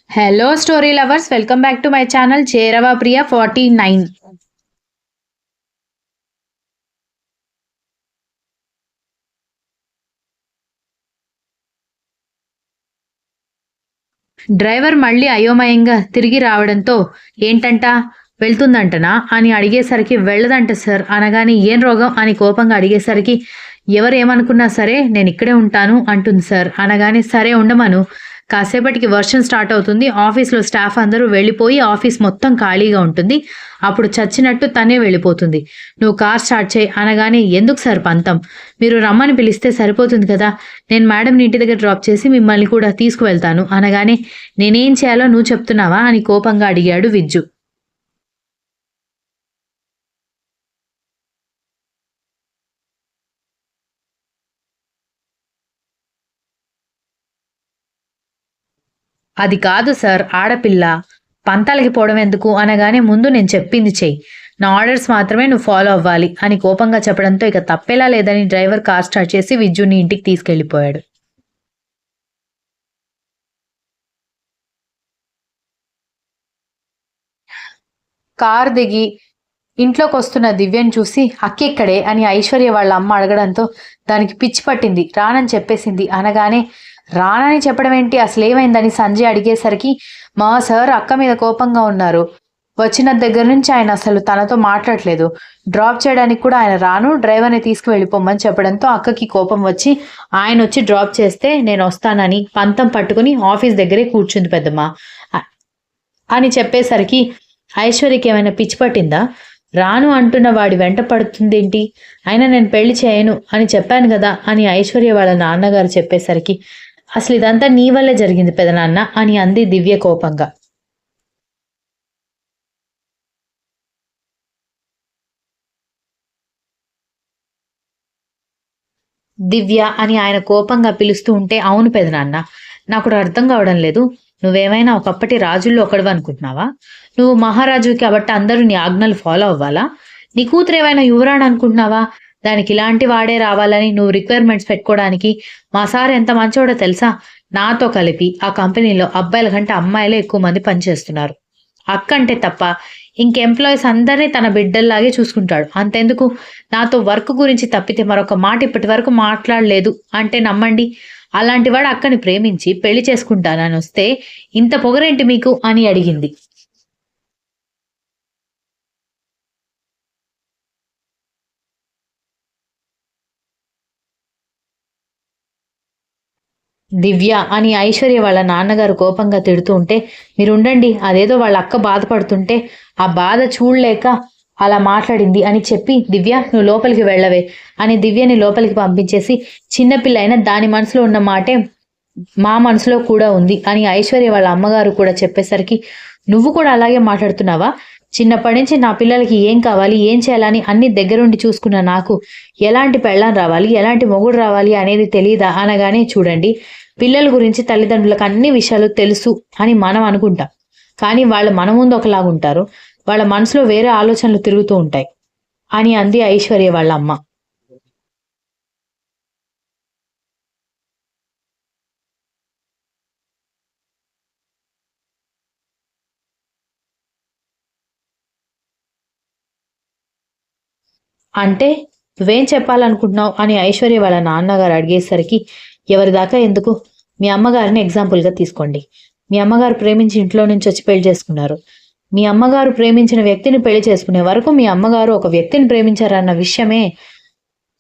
Hello, story lovers. Welcome back to my channel, Cherava Priya 49. Driver మళ్ళీ అయోమయంగా తిరిగి రావడంతో ఏంటంట వెళ్తుందంటనా అని అడిగేసరికి వెళ్ళదంట సార్ అనగానే ఏం రోగం అని కోపంగా అడిగేసరికి ఎవరు ఏమనుకున్నా సరే నేను ఇక్కడే ఉంటాను అంటుంది సార్ అనగానే సరే ఉండమను కాసేపటికి వర్షం స్టార్ట్ అవుతుంది ఆఫీస్లో స్టాఫ్ అందరూ వెళ్ళిపోయి ఆఫీస్ మొత్తం ఖాళీగా ఉంటుంది అప్పుడు చచ్చినట్టు తనే వెళ్ళిపోతుంది నువ్వు కార్ స్టార్ట్ చేయి అనగానే ఎందుకు సార్ పంతం మీరు రమ్మని పిలిస్తే సరిపోతుంది కదా నేను మేడంని ఇంటి దగ్గర డ్రాప్ చేసి మిమ్మల్ని కూడా తీసుకువెళ్తాను అనగానే నేనేం చేయాలో నువ్వు చెప్తున్నావా అని కోపంగా అడిగాడు విజ్జు. అది కాదు సార్ ఆడపిల్ల పంతాలకి పోవడం ఎందుకు అనగానే ముందు నేను చెప్పింది చెయ్యి నా ఆర్డర్స్ మాత్రమే నువ్వు ఫాలో అవ్వాలి అని కోపంగా చెప్పడంతో ఇక తప్పేలా లేదని డ్రైవర్ కార్ స్టార్ట్ చేసి విజ్జుని ఇంటికి తీసుకెళ్లిపోయాడు. కార్ దిగి ఇంట్లోకి వస్తున్న దివ్యని చూసి అక్కెక్కడే అని ఐశ్వర్య వాళ్ళ అమ్మ అడగడంతో దానికి పిచ్చి పట్టింది రానని చెప్పేసింది అనగానే రానని చెప్పడం ఏంటి అసలు ఏమైందని సంజయ్ అడిగేసరికి మా సార్ అక్క మీద కోపంగా ఉన్నారు వచ్చిన దగ్గర నుంచి ఆయన అసలు తనతో మాట్లాడలేదు డ్రాప్ చేయడానికి కూడా ఆయన రాను డ్రైవర్ని తీసుకువెళ్ళిపోమని చెప్పడంతో అక్కకి కోపం వచ్చి ఆయన వచ్చి డ్రాప్ చేస్తే నేను వస్తానని పంతం పట్టుకుని ఆఫీస్ దగ్గరే కూర్చుంది పెద్దమ్మ అని చెప్పేసరికి ఐశ్వర్యకి ఏమైనా పిచ్చి పట్టిందా రాను అంటున్న వాడి వెంట పడుతుందేంటి అయినా నేను పెళ్లి చేయను అని చెప్పాను కదా అని ఐశ్వర్య వాళ్ళ నాన్నగారు చెప్పేసరికి అసలు ఇదంతా నీ వల్లే జరిగింది పెదనాన్న అని అంది దివ్య కోపంగా. దివ్య అని ఆయన కోపంగా పిలుస్తూ ఉంటే అవును పెదనాన్న నాకు అర్థం కావడం లేదు నువ్వేమైనా ఒకప్పటి రాజుల్లో ఒకడు అనుకుంటున్నావా నువ్వు మహారాజువి కాబట్టి అందరూ నీ ఆజ్ఞలు ఫాలో అవ్వాలా నీ కూతురు ఏమైనా యువరాణి అనుకుంటున్నావా దానికి ఇలాంటి వాడే రావాలని నువ్వు రిక్వైర్మెంట్స్ పెట్టుకోవడానికి మా సార్ ఎంత మంచోడో తెలుసా నాతో కలిపి ఆ కంపెనీలో అబ్బాయిల కంటే అమ్మాయిలే ఎక్కువ మంది పనిచేస్తున్నారు అక్కంటే తప్ప ఎంప్లాయీస్ అందరినీ తన బిడ్డల్లాగే చూసుకుంటాడు అంతెందుకు నాతో వర్క్ గురించి తప్పితే మరొక మాట ఇప్పటి వరకు మాట్లాడలేదు అంటే నమ్మండి అలాంటి వాడు అక్కని ప్రేమించి పెళ్లి చేసుకుంటానని వస్తే ఇంత పొగరేంటి మీకు అని అడిగింది. దివ్య అని ఐశ్వర్య వాళ్ళ నాన్నగారు కోపంగా తిడుతూ ఉంటే మీరుండండి అదేదో వాళ్ళ అక్క బాధపడుతుంటే ఆ బాధ చూడలేక అలా మాట్లాడింది అని చెప్పి దివ్య నువ్వు లోపలికి వెళ్ళవే అని దివ్యని లోపలికి పంపించేసి చిన్నపిల్ల అయినా దాని మనసులో ఉన్న మాటే మా మనసులో కూడా ఉంది అని ఐశ్వర్య వాళ్ళ అమ్మగారు కూడా చెప్పేసరికి నువ్వు కూడా అలాగే మాట్లాడుతున్నావా చిన్నప్పటి నుంచి నా పిల్లలకి ఏం కావాలి ఏం చేయాలని అన్ని దగ్గరుండి చూసుకున్న నాకు ఎలాంటి పెళ్ళాం రావాలి ఎలాంటి మొగుడు రావాలి అనేది తెలియదా అనగానే చూడండి పిల్లల గురించి తల్లిదండ్రులకు అన్ని విషయాలు తెలుసు అని మనం అనుకుంటాం కానీ వాళ్ళు మన ముందు ఒకలాగుంటారు వాళ్ళ మనసులో వేరే ఆలోచనలు తిరుగుతూ ఉంటాయి అని అంది ఐశ్వర్య వాళ్ళ అమ్మ. అంటే నువ్వేం చెప్పాలనుకుంటున్నావు అని ఐశ్వర్య వాళ్ళ నాన్నగారు అడిగేసరికి ఎవరిదాకా ఎందుకు మీ అమ్మగారిని ఎగ్జాంపుల్గా తీసుకోండి మీ అమ్మగారు ప్రేమించి ఇంట్లో నుంచి వచ్చి పెళ్లి చేసుకున్నారు మీ అమ్మగారు ప్రేమించిన వ్యక్తిని పెళ్లి చేసుకునే వరకు మీ అమ్మగారు ఒక వ్యక్తిని ప్రేమించారన్న విషయమే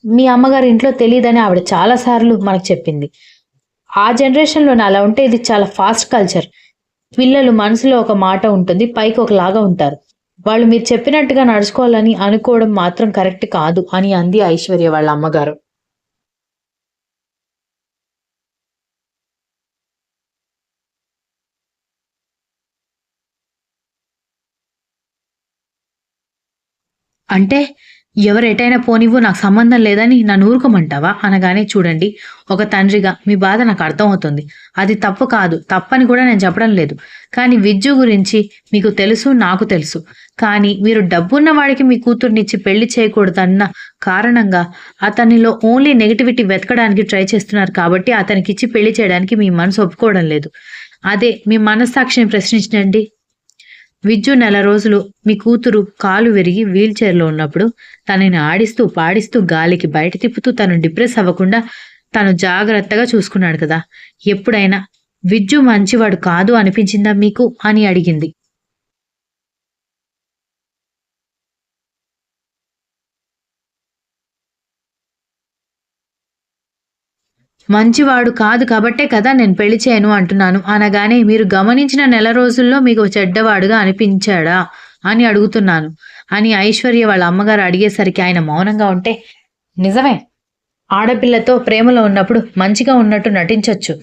మీ అమ్మగారి ఇంట్లో తెలియదని ఆవిడ చాలా సార్లు మనకు చెప్పింది ఆ జనరేషన్లోనే అలా ఉంటే ఇది చాలా ఫాస్ట్ కల్చర్ పిల్లలు మనసులో ఒక మాట ఉంటుంది పైకి ఒకలాగా ఉంటారు వాళ్ళు మీరు చెప్పినట్టుగా నడుచుకోవాలని అనుకోవడం మాత్రం కరెక్ట్ కాదు అని అంది ఐశ్వర్య వాళ్ళ అమ్మగారు. అంటే ఎవరెటైనా పోనివ్వు నాకు సంబంధం లేదని నన్ను ఊరుకోమంటావా అనగానే చూడండి ఒక తండ్రిగా మీ బాధ నాకు అర్థమవుతుంది అది తప్పు కాదు తప్పని కూడా నేను చెప్పడం లేదు కానీ విద్యు గురించి మీకు తెలుసు నాకు తెలుసు కానీ మీరు డబ్బున్న వాడికి మీ కూతుర్నిచ్చి పెళ్లి చేయకూడదన్న కారణంగా అతనిలో ఓన్లీ నెగిటివిటీ వెతకడానికి ట్రై చేస్తున్నారు కాబట్టి అతనికిచ్చి పెళ్లి చేయడానికి మీ మనసు ఒప్పుకోవడం లేదు అదే మీ మనస్సాక్షిని ప్రశ్నించండి. విజ్జు నెల రోజులు మీ కూతురు కాలు విరిగి వీల్ చైర్లో ఉన్నప్పుడు తనని ఆడిస్తూ పాడిస్తూ గాలికి బయట తిప్పుతూ తను డిప్రెస్ అవ్వకుండా తను జాగ్రత్తగా చూసుకున్నాడు కదా. ఎప్పుడైనా విజ్జు మంచివాడు కాదు అనిపించిందా మీకు అని అడిగింది. మంచివాడు కాదు కాబట్టే కదా నేను పెళ్లి చేయను అంటున్నాను అనగానే మీరు గమనించిన నెల రోజుల్లో మీకు చెడ్డవాడుగా అనిపించాడా అని అడుగుతున్నాను అని ఐశ్వర్య వాళ్ళ అమ్మగారు అడిగేసరికి ఆయన మౌనంగా ఉంటే, నిజమే, ఆడపిల్లతో ప్రేమలో ఉన్నప్పుడు మంచిగా ఉన్నట్టు నటించొచ్చు.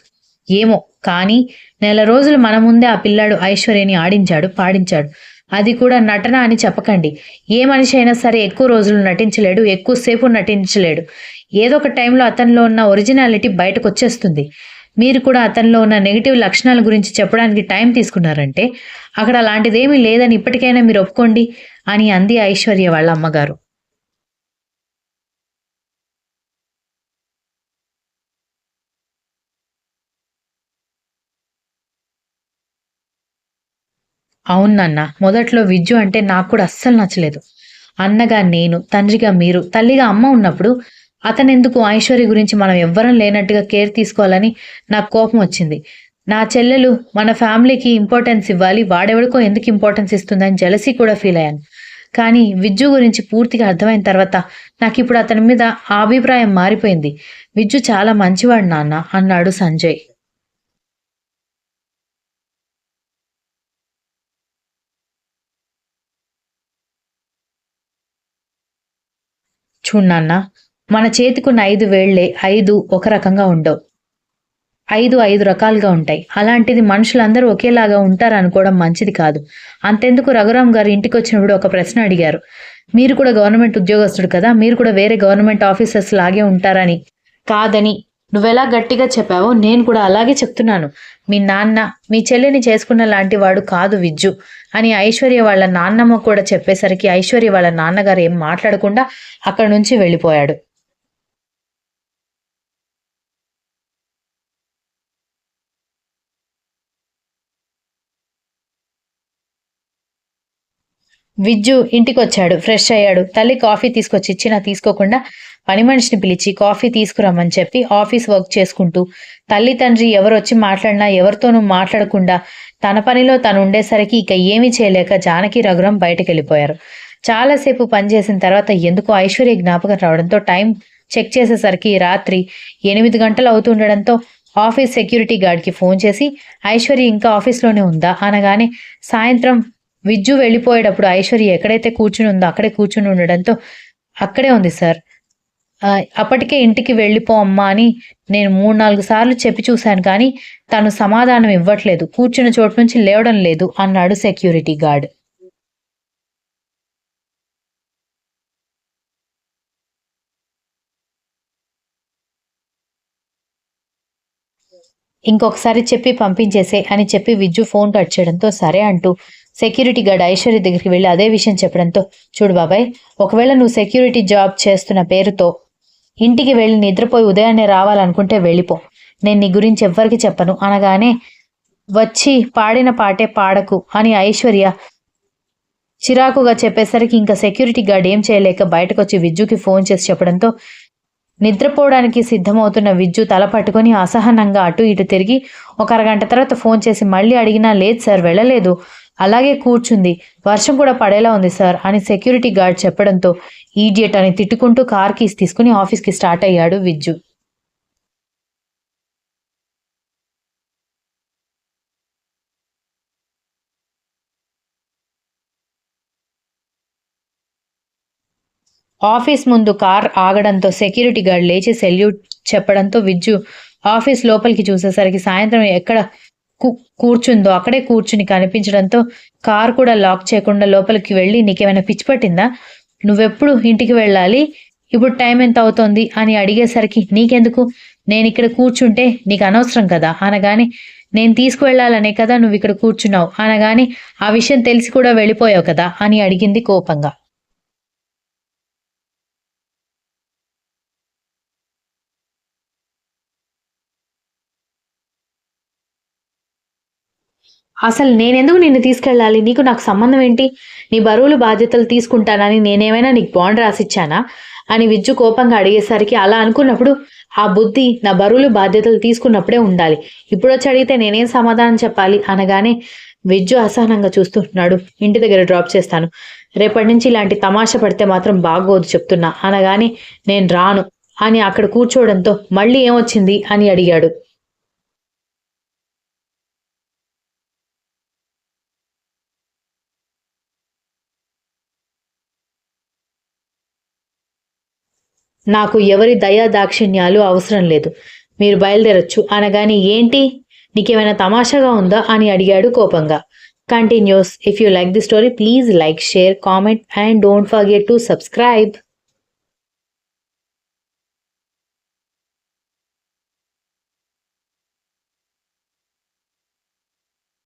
ఏమో, కానీ నెల రోజులు మన ముందే ఆ పిల్లాడు ఐశ్వర్యని ఆడించాడు, పాడించాడు. అది కూడా నటన అని చెప్పకండి. ఏ మనిషి అయినా సరే ఎక్కువ రోజులు నటించలేడు, ఎక్కువసేపు నటించలేడు. ఏదో ఒక టైంలో అతనిలో ఉన్న ఒరిజినాలిటీ బయటకొచ్చేస్తుంది. మీరు కూడా అతనిలో ఉన్న నెగెటివ్ లక్షణాల గురించి చెప్పడానికి టైం తీసుకున్నారంటే, అక్కడ అలాంటిదేమీ లేదని ఇప్పటికైనా మీరు ఒప్పుకోండి అని అంది ఐశ్వర్య వాళ్ళ అమ్మగారు. అవును నాన్న. మొదట్లో విజ్జు అంటే నాకు కూడా అస్సలు నచ్చలేదు. అన్నగా నేను, తండ్రిగా మీరు, తల్లిగా అమ్మ ఉన్నప్పుడు అతనెందుకు ఐశ్వర్య గురించి మనం ఎవ్వరం లేనట్టుగా కేర్ తీసుకోవాలని నాకు కోపం వచ్చింది. నా చెల్లెలు మన ఫ్యామిలీకి ఇంపార్టెన్స్ ఇవ్వాలి. వాడెవడికో ఎందుకు ఇంపార్టెన్స్ ఇస్తుందని జెలసీ కూడా ఫీల్ అయ్యాను. కానీ విజ్జు గురించి పూర్తిగా అర్థమైన తర్వాత నాకిప్పుడు అతని మీద ఆ అభిప్రాయం మారిపోయింది. విజ్జు చాలా మంచివాడు నాన్న అన్నాడు సంజయ్. చూడు నాన్న, మన చేతికున్న 5 వేళ్ళే 5 ఒక రకంగా ఉండవు. 5 రకాలుగా ఉంటాయి. అలాంటిది మనుషులందరూ ఒకేలాగా ఉంటారనుకోవడం మంచిది కాదు. అంతెందుకు రఘురాం గారు ఇంటికొచ్చినప్పుడు ఒక ప్రశ్న అడిగారు. మీరు కూడా గవర్నమెంట్ ఉద్యోగస్తుడు కదా! మీరు కూడా వేరే గవర్నమెంట్ ఆఫీసర్స్ లాగే ఉంటారని. కాదని నువ్వెలా గట్టిగా చెప్పావో నేను కూడా అలాగే చెప్తున్నాను. మీ నాన్న మీ చెల్లిని చేసుకున్న లాంటి వాడు కాదు విజ్జు అని ఐశ్వర్య వాళ్ళ నాన్నమ్మ కూడా చెప్పేసరికి ఐశ్వర్య వాళ్ళ నాన్నగారు ఏం మాట్లాడకుండా అక్కడి నుంచి వెళ్ళిపోయాడు. విజ్జు ఇంటికొచ్చాడు. ఫ్రెష్ అయ్యాడు. తల్లి కాఫీ తీసుకొచ్చి ఇచ్చినా తీసుకోకుండా పని మనిషిని పిలిచి కాఫీ తీసుకురమ్మని చెప్పి ఆఫీస్ వర్క్ చేసుకుంటూ, తల్లి తండ్రి ఎవరొచ్చి మాట్లాడినా ఎవరితోనూ మాట్లాడకుండా తన పనిలో తను ఉండేసరికి ఇక ఏమీ చేయలేక జానకి, రఘురాం బయటకెళ్ళిపోయారు. చాలా సేపు పనిచేసిన తర్వాత ఎందుకో ఐశ్వర్య జ్ఞాపకం రావడంతో టైం చెక్ చేసేసరికి రాత్రి 8 గంటలు అవుతుండడంతో ఆఫీస్ సెక్యూరిటీ గార్డ్‌కి ఫోన్ చేసి ఐశ్వర్య ఇంకా ఆఫీస్‌లోనే ఉందా అనగానే సాయంత్రం విజ్జు వెళ్ళిపోయేటప్పుడు ఐశ్వర్య ఎక్కడైతే కూర్చుని ఉందో అక్కడే కూర్చుని ఉండడంతో, "అక్కడే ఉంది సార్. అప్పటికే ఇంటికి వెళ్ళిపో అమ్మా అని నేను 3, 4 సార్లు చెప్పి చూశాను కానీ తను సమాధానం ఇవ్వట్లేదు. కూర్చున్న చోటు నుంచి లేవడం లేదు" అన్నాడు సెక్యూరిటీ గార్డ్. ఇంకొకసారి చెప్పి పంపించేసేయ్ అని చెప్పి విజ్జు ఫోన్ కట్ చేయడంతో సరే అంటూ సెక్యూరిటీ గార్డ్ ఐశ్వర్య దగ్గరికి వెళ్ళి అదే విషయం చెప్పడంతో, చూడు బాబాయ్, ఒకవేళ నువ్వు సెక్యూరిటీ జాబ్ చేస్తున్న పేరుతో ఇంటికి వెళ్ళి నిద్రపోయి ఉదయాన్నే రావాలనుకుంటే వెళ్ళిపో. నేను నీ గురించి ఎవ్వరికీ చెప్పను అనగానే, వచ్చి పాడిన పాటే పాడకు అని ఐశ్వర్య చిరాకుగా చెప్పేసరికి ఇంకా సెక్యూరిటీ గార్డ్ ఏం చేయలేక బయటకొచ్చి విజ్జుకి ఫోన్ చేసి చెప్పడంతో నిద్రపోవడానికి సిద్ధమవుతున్న విజ్జు తల పట్టుకొని అసహనంగా అటు ఇటు తిరిగి ఒక అరగంట తర్వాత ఫోన్ చేసి మళ్ళీ అడిగినా లేదు సార్ వెళ్ళలేదు. అలాగే కూర్చుంది. వర్షం కూడా పడేలా ఉంది సార్ అని సెక్యూరిటీ గార్డ్ చెప్పడంతో ఈడియట్ అని తిట్టుకుంటూ కార్ కీస్ తీసుకుని ఆఫీస్‌కి స్టార్ట్ అయ్యాడు విజ్జు. ఆఫీస్ ముందు కార్ ఆగడంతో సెక్యూరిటీ గార్డ్ లేచి సెల్యూట్ చెప్పడంతో విజ్జు ఆఫీస్ లోపలికి చూసేసరికి సాయంత్రం ఎక్కడ కు కూర్చుందో అక్కడే కూర్చుని కనిపించడంతో కార్ కూడా లాక్ చేయకుండా లోపలికి వెళ్ళి నీకేమైనా పిచ్చి పట్టిందా? నువ్వెప్పుడు ఇంటికి వెళ్ళాలి? ఇప్పుడు టైం ఎంత అవుతోంది? అని అడిగేసరికి నీకెందుకు? నేనిక్కడ కూర్చుంటే నీకు అనవసరం కదా! అనగానే నేను తీసుకువెళ్ళాలనే కదా నువ్విక్కడ కూర్చున్నావు అనగానే ఆ విషయం తెలిసి కూడా వెళ్ళిపోయావు కదా! అని అడిగింది కోపంగా. అసలు నేనెందుకు నిన్ను తీసుకెళ్ళాలి? నీకు నాకు సంబంధం ఏంటి? నీ బరువులు బాధ్యతలు తీసుకుంటానని నేనేమైనా నీకు బాండ్ రాసిచ్చానా? అని విజ్జు కోపంగా అడిగేసరికి అలా అనుకున్నప్పుడు ఆ బుద్ధి నా బరువులు బాధ్యతలు తీసుకున్నప్పుడే ఉండాలి. ఇప్పుడొచ్చి అడిగితే నేనేం సమాధానం చెప్పాలి? అనగానే విజ్జు అసహనంగా చూస్తున్నాడు. ఇంటి దగ్గర డ్రాప్ చేస్తాను. రేపటి నుంచి ఇలాంటి తమాషా పడితే మాత్రం బాగోదు చెప్తున్నా అనగానే నేను రాను అని అక్కడ కూర్చోవడంతో మళ్ళీ ఏమొచ్చింది అని అడిగాడు. నాకు ఎవరి దయా దాక్షిణ్యాలు అవసరం లేదు. మీరు బయలుదేరొచ్చు అనగానే ఏంటి? నీకేమైనా తమాషాగా ఉందా? అని అడిగాడు కోపంగా. Continuous. If you like the story please like, share, comment and don't forget to subscribe.